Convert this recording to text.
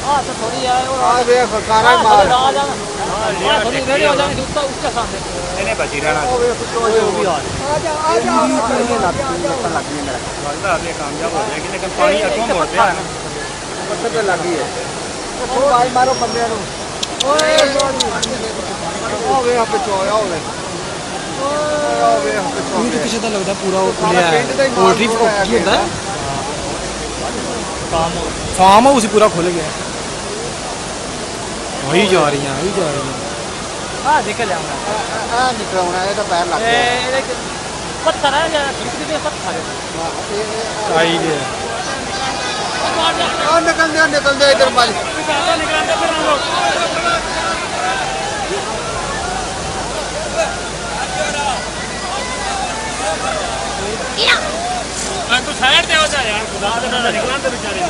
हां तो थोड़ी है और आ वे कारा माल आ जाना हां थोड़ी रेडी हो जाएगी उसके सामने ਇਹਨੇ ਬਚੀ ਰਹਿਣਾ ओ वे कुछ वो भी आ आ जा ये लग गई मेरा ਲੱਗਦਾ ਆਪੇ ਕਾਮਯਾਬ ਹੋ ਜਾਏਗੀ ਲੇਕਿਨ ਪਾਣੀ ਅੱਗੋਂ ਮੁੜ ਰਿਹਾ ਹੈ ਨਾ पत्थर पे लग गई है ओ भाई मारो बंदे नु ओए ओ वे पे चोया ओ वे ओ वे पे चोया ਇਹ ਪਿੱਛੇ ਤਾਂ ਲੱਗਦਾ ਪੂਰਾ ਉਹ ਖੁੱਲਿਆ ਹੈ ਪੋਲਟਰੀ ਕੀ ਹੁੰਦਾ ਫਾਰਮ ਹਾਊਸ ਪੂਰਾ ਖੁੱਲ ਗਿਆ ਵਹੀ ਜਾ ਰਹੀਆਂ ਵਹੀ ਜਾ ਰਹੀਆਂ हां निकल जाऊंगा आ निकलना है तो पैर लग गया ए पत्थर है या खिड़की पे पत्थर है ਆਈ ਦੇ ओ निकल दे इधर भाई ਤੂੰ ਸਾਈਡ ਤੇ ਹੋ ਜਾ ਯਾਰ ਖੁਦਾ ਦੇ ਨਾਲ ਨਿਕਲਾਂ ਤੇ ਵਿਚਾਰੇ